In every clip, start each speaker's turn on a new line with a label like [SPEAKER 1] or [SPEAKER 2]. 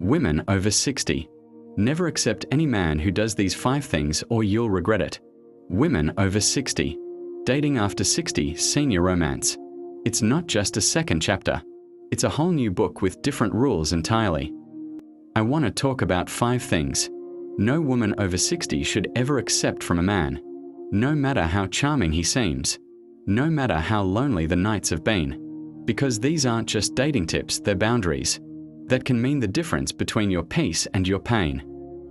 [SPEAKER 1] Women over 60. Never accept any man who does these 5 things or you'll regret it. Women over 60. Dating after 60, senior romance. It's not just a second chapter. It's a whole new book with different rules entirely. I want to talk about 5 things no woman over 60 should ever accept from a man, no matter how charming he seems, no matter how lonely the nights have been. Because these aren't just dating tips, they're boundaries that can mean the difference between your peace and your pain.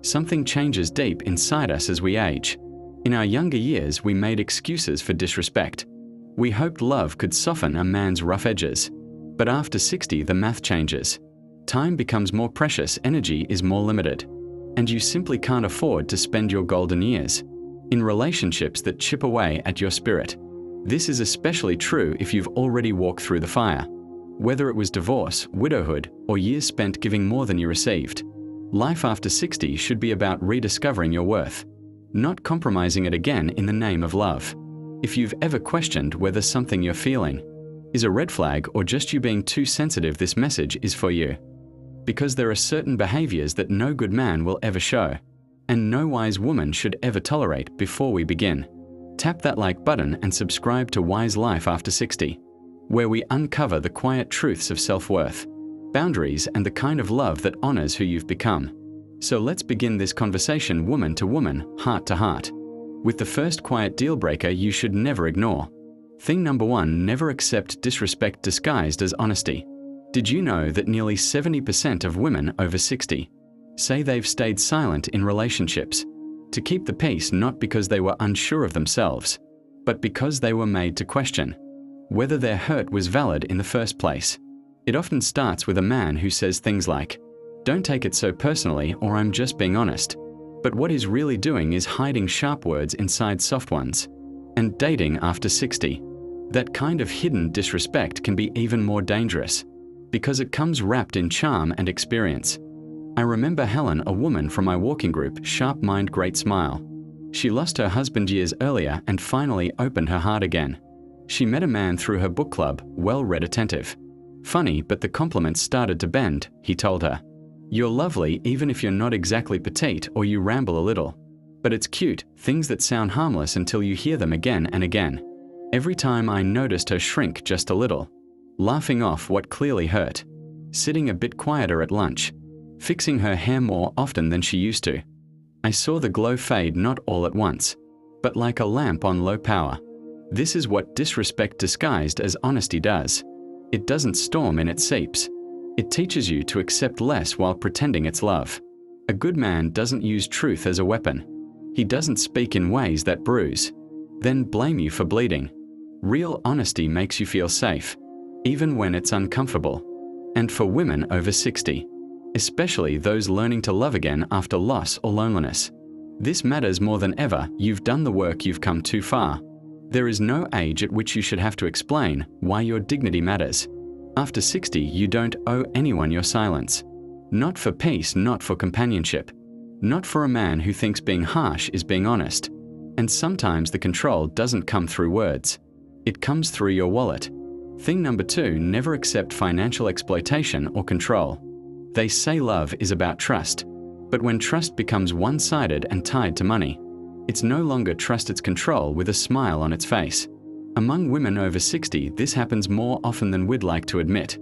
[SPEAKER 1] Something changes deep inside us as we age. In our younger years, we made excuses for disrespect. We hoped love could soften a man's rough edges. But after 60, the math changes. Time becomes more precious, energy is more limited, and you simply can't afford to spend your golden years in relationships that chip away at your spirit. This is especially true if you've already walked through the fire. Whether it was divorce, widowhood, or years spent giving more than you received, life after 60 should be about rediscovering your worth, not compromising it again in the name of love. If you've ever questioned whether something you're feeling is a red flag or just you being too sensitive, this message is for you. Because there are certain behaviors that no good man will ever show, and no wise woman should ever tolerate. Before we begin, tap that like button and subscribe to Wise Life After 60, where we uncover the quiet truths of self-worth, boundaries, and the kind of love that honors who you've become. So let's begin this conversation woman to woman, heart to heart, with the first quiet deal breaker you should never ignore. Thing number 1, never accept disrespect disguised as honesty. Did you know that nearly 70% of women over 60 say they've stayed silent in relationships to keep the peace, not because they were unsure of themselves, but because they were made to question whether their hurt was valid in the first place? It often starts with a man who says things like, "Don't take it so personally," or "I'm just being honest." But what he's really doing is hiding sharp words inside soft ones. And dating after 60, that kind of hidden disrespect can be even more dangerous, because it comes wrapped in charm and experience. I remember Helen, a woman from my walking group, sharp mind, great smile. She lost her husband years earlier and finally opened her heart again. She met a man through her book club, well-read, attentive. "Funny, but the compliments started to bend," he told her. "You're lovely even if you're not exactly petite or you ramble a little. But it's cute, things that sound harmless until you hear them again and again." Every time I noticed her shrink just a little, laughing off what clearly hurt, sitting a bit quieter at lunch, fixing her hair more often than she used to. I saw the glow fade, not all at once, but like a lamp on low power. This is what disrespect disguised as honesty does. It doesn't storm in, it seeps. It teaches you to accept less while pretending it's love. A good man doesn't use truth as a weapon. He doesn't speak in ways that bruise, then blame you for bleeding. Real honesty makes you feel safe, even when it's uncomfortable. And for women over 60, especially those learning to love again after loss or loneliness, this matters more than ever. You've done the work, you've come too far. There is no age at which you should have to explain why your dignity matters. After 60, you don't owe anyone your silence. Not for peace, not for companionship, not for a man who thinks being harsh is being honest. And sometimes the control doesn't come through words. It comes through your wallet. Thing number 2, never accept financial exploitation or control. They say love is about trust, but when trust becomes one-sided and tied to money, it's no longer trust, it's control with a smile on its face. Among women over 60, this happens more often than we'd like to admit.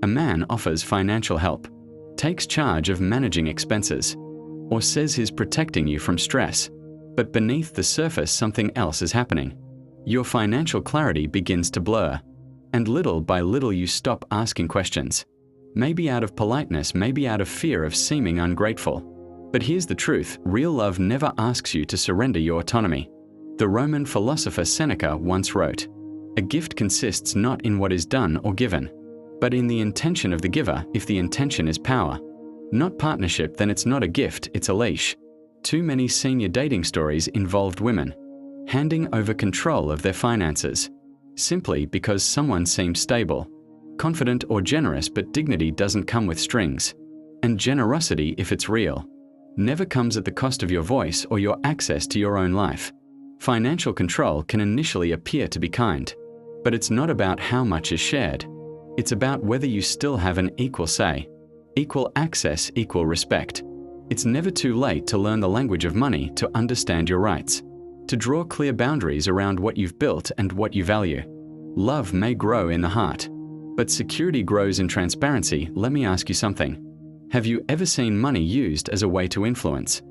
[SPEAKER 1] A man offers financial help, takes charge of managing expenses, or says he's protecting you from stress. But beneath the surface, something else is happening. Your financial clarity begins to blur, and little by little you stop asking questions. Maybe out of politeness, maybe out of fear of seeming ungrateful. But here's the truth, real love never asks you to surrender your autonomy. The Roman philosopher Seneca once wrote, "A gift consists not in what is done or given, but in the intention of the giver. If the intention is power, not partnership, then it's not a gift, it's a leash." Too many senior dating stories involved women handing over control of their finances, simply because someone seemed stable, confident, or generous, but dignity doesn't come with strings. And generosity, if it's real, never comes at the cost of your voice or your access to your own life. Financial control can initially appear to be kind, but it's not about how much is shared. It's about whether you still have an equal say. Equal access, equal respect. It's never too late to learn the language of money, to understand your rights, to draw clear boundaries around what you've built and what you value. Love may grow in the heart, but security grows in transparency. Let me ask you something. Have you ever seen money used as a way to influence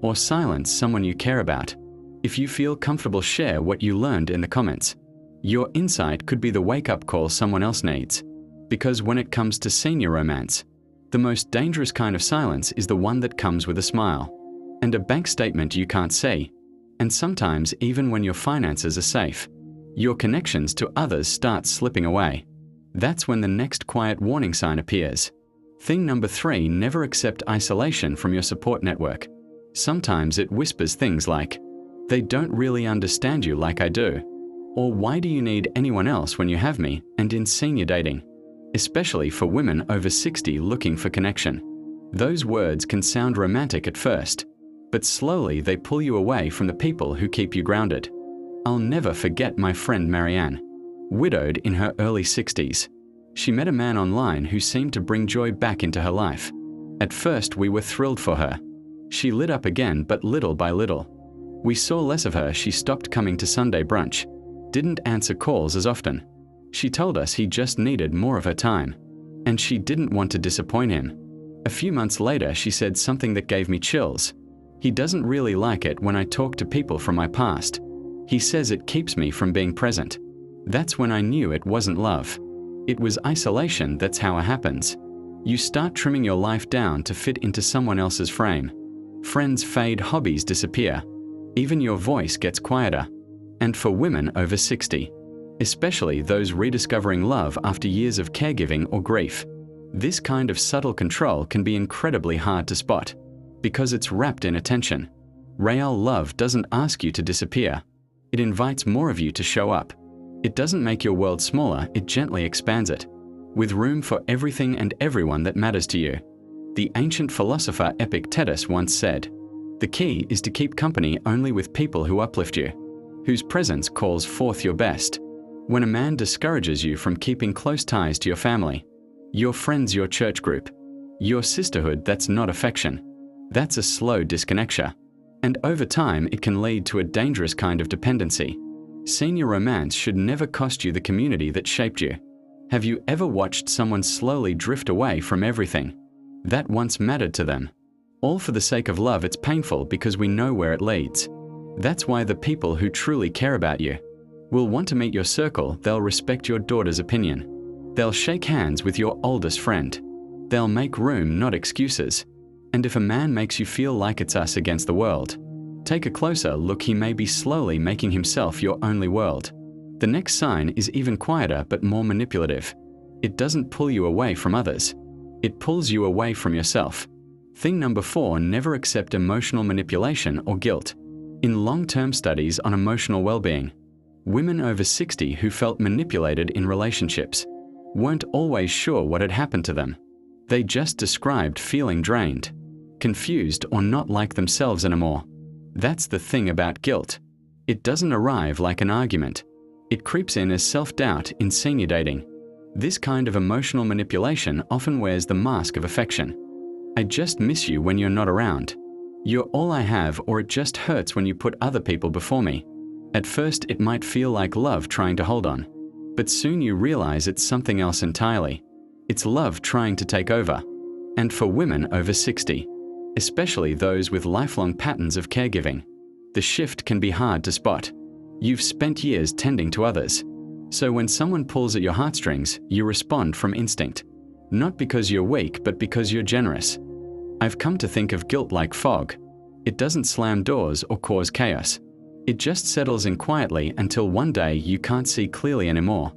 [SPEAKER 1] or silence someone you care about? If you feel comfortable, share what you learned in the comments. Your insight could be the wake-up call someone else needs. Because when it comes to senior romance, the most dangerous kind of silence is the one that comes with a smile and a bank statement you can't see. And sometimes, even when your finances are safe, your connections to others start slipping away. That's when the next quiet warning sign appears. Thing number 3, never accept isolation from your support network. Sometimes it whispers things like, "They don't really understand you like I do," or "Why do you need anyone else when you have me?" And in senior dating, especially for women over 60 looking for connection, those words can sound romantic at first, but slowly they pull you away from the people who keep you grounded. I'll never forget my friend Marianne, widowed in her early 60s. She met a man online who seemed to bring joy back into her life. At first, we were thrilled for her. She lit up again, but little by little. We saw less of her. She stopped coming to Sunday brunch, didn't answer calls as often. She told us he just needed more of her time, and she didn't want to disappoint him. A few months later, she said something that gave me chills. "He doesn't really like it when I talk to people from my past. He says it keeps me from being present." That's when I knew it wasn't love. It was isolation. That's how it happens. You start trimming your life down to fit into someone else's frame. Friends fade, hobbies disappear. Even your voice gets quieter. And for women over 60, especially those rediscovering love after years of caregiving or grief, this kind of subtle control can be incredibly hard to spot because it's wrapped in attention. Real love doesn't ask you to disappear. It invites more of you to show up. It doesn't make your world smaller, it gently expands it, with room for everything and everyone that matters to you. The ancient philosopher Epictetus once said, "The key is to keep company only with people who uplift you, whose presence calls forth your best." When a man discourages you from keeping close ties to your family, your friends, your church group, your sisterhood, that's not affection. That's a slow disconnection. And over time, it can lead to a dangerous kind of dependency. Senior romance should never cost you the community that shaped you. Have you ever watched someone slowly drift away from everything that once mattered to them? All for the sake of love. It's painful because we know where it leads. That's why the people who truly care about you will want to meet your circle. They'll respect your daughter's opinion. They'll shake hands with your oldest friend. They'll make room, not excuses. And if a man makes you feel like it's us against the world, take a closer look. He may be slowly making himself your only world. The next sign is even quieter but more manipulative. It doesn't pull you away from others. It pulls you away from yourself. Thing number 4, never accept emotional manipulation or guilt. In long-term studies on emotional well-being, women over 60 who felt manipulated in relationships weren't always sure what had happened to them. They just described feeling drained, confused, or not like themselves anymore. That's the thing about guilt. It doesn't arrive like an argument. It creeps in as self-doubt in senior dating. This kind of emotional manipulation often wears the mask of affection. "I just miss you when you're not around. You're all I have," or "It just hurts when you put other people before me." At first, it might feel like love trying to hold on, but soon you realize it's something else entirely. It's love trying to take over. And for women over 60, especially those with lifelong patterns of caregiving, the shift can be hard to spot. You've spent years tending to others, so when someone pulls at your heartstrings, you respond from instinct. Not because you're weak, but because you're generous. I've come to think of guilt like fog. It doesn't slam doors or cause chaos. It just settles in quietly until one day you can't see clearly anymore.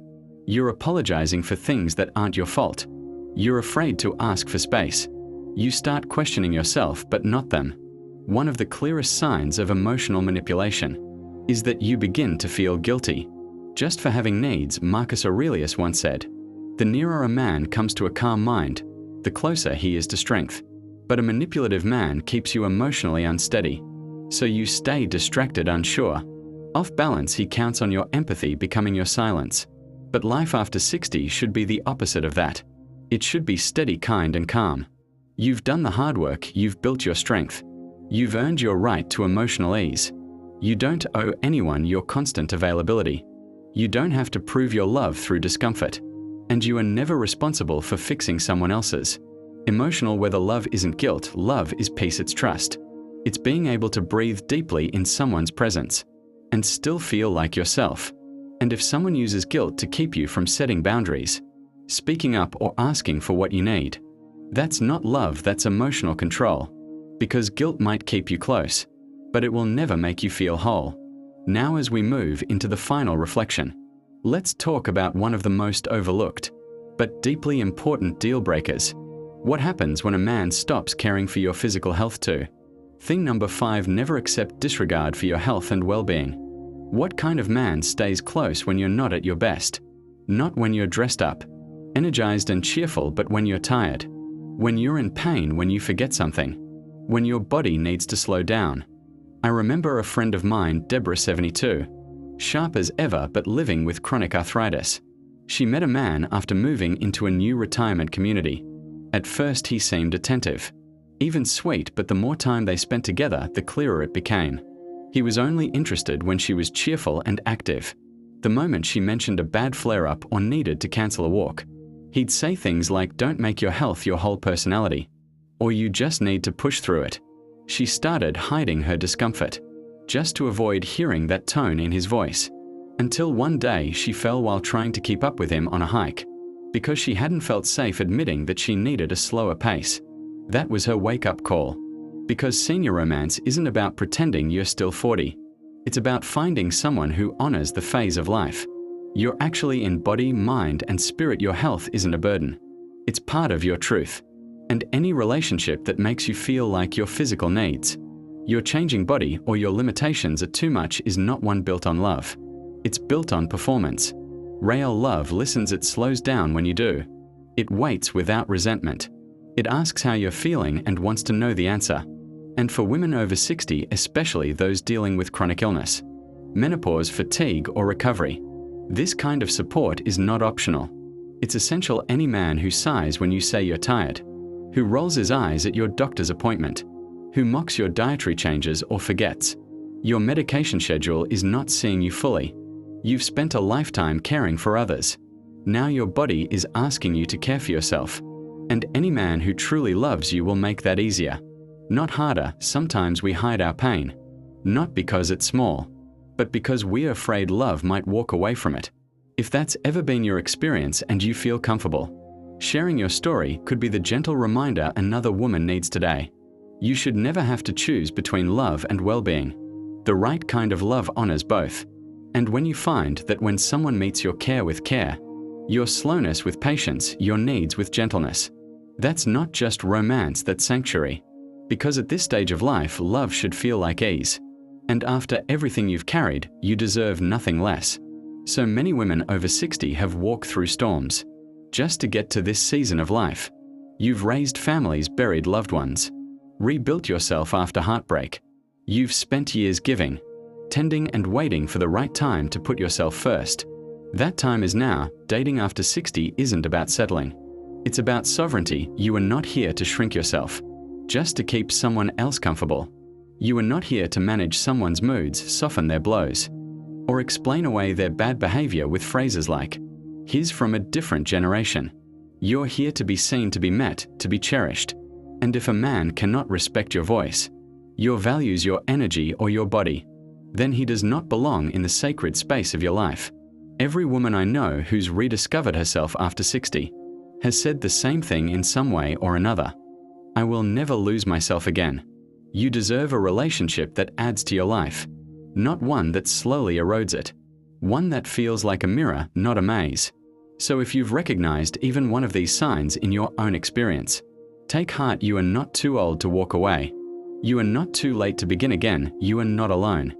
[SPEAKER 1] You're apologizing for things that aren't your fault. You're afraid to ask for space. You start questioning yourself, but not them. One of the clearest signs of emotional manipulation is that you begin to feel guilty just for having needs. Marcus Aurelius once said, "The nearer a man comes to a calm mind, the closer he is to strength." But a manipulative man keeps you emotionally unsteady, so you stay distracted, unsure. Off balance, he counts on your empathy becoming your silence. But life after 60 should be the opposite of that. It should be steady, kind, and calm. You've done the hard work, you've built your strength. You've earned your right to emotional ease. You don't owe anyone your constant availability. You don't have to prove your love through discomfort. And you are never responsible for fixing someone else's. Emotional whether love isn't guilt, love is peace, it's trust. It's being able to breathe deeply in someone's presence and still feel like yourself. And if someone uses guilt to keep you from setting boundaries, speaking up or asking for what you need, that's not love, that's emotional control. Because guilt might keep you close, but it will never make you feel whole. Now as we move into the final reflection, let's talk about one of the most overlooked, but deeply important deal breakers. What happens when a man stops caring for your physical health too? Thing number 5, never accept disregard for your health and well-being. What kind of man stays close when you're not at your best? Not when you're dressed up, energized and cheerful, but when you're tired. When you're in pain, when you forget something. When your body needs to slow down. I remember a friend of mine, Deborah 72, sharp as ever but living with chronic arthritis. She met a man after moving into a new retirement community. At first he seemed attentive, even sweet, but the more time they spent together, the clearer it became. He was only interested when she was cheerful and active. The moment she mentioned a bad flare-up or needed to cancel a walk, he'd say things like, "Don't make your health your whole personality," or "You just need to push through it." She started hiding her discomfort, just to avoid hearing that tone in his voice. Until one day she fell while trying to keep up with him on a hike, because she hadn't felt safe admitting that she needed a slower pace. That was her wake-up call. Because senior romance isn't about pretending you're still 40. It's about finding someone who honors the phase of life. You're actually in body, mind, and spirit. Your health isn't a burden. It's part of your truth. And any relationship that makes you feel like your physical needs, your changing body, or your limitations are too much is not one built on love. It's built on performance. Real love listens, it slows down when you do. It waits without resentment. It asks how you're feeling and wants to know the answer. And for women over 60, especially those dealing with chronic illness, menopause, fatigue, or recovery, this kind of support is not optional. It's essential. Any man who sighs when you say you're tired, who rolls his eyes at your doctor's appointment, who mocks your dietary changes or forgets your medication schedule is not seeing you fully. You've spent a lifetime caring for others. Now your body is asking you to care for yourself. And any man who truly loves you will make that easier, not harder. Sometimes we hide our pain, not because it's small, but because we're afraid love might walk away from it. If that's ever been your experience and you feel comfortable, sharing your story could be the gentle reminder another woman needs today. You should never have to choose between love and well-being. The right kind of love honors both. And when you find that when someone meets your care with care, your slowness with patience, your needs with gentleness, that's not just romance, that's sanctuary. Because at this stage of life, love should feel like ease. And after everything you've carried, you deserve nothing less. So many women over 60 have walked through storms just to get to this season of life. You've raised families, buried loved ones, rebuilt yourself after heartbreak. You've spent years giving, tending, and waiting for the right time to put yourself first. That time is now. Dating after 60 isn't about settling. It's about sovereignty. You are not here to shrink yourself just to keep someone else comfortable. You are not here to manage someone's moods, soften their blows, or explain away their bad behavior with phrases like, "He's from a different generation." You're here to be seen, to be met, to be cherished. And if a man cannot respect your voice, your values, your energy, or your body, then he does not belong in the sacred space of your life. Every woman I know who's rediscovered herself after 60 has said the same thing in some way or another. I will never lose myself again. You deserve a relationship that adds to your life, not one that slowly erodes it. One that feels like a mirror, not a maze. So if you've recognized even one of these signs in your own experience, take heart. You are not too old to walk away. You are not too late to begin again. You are not alone.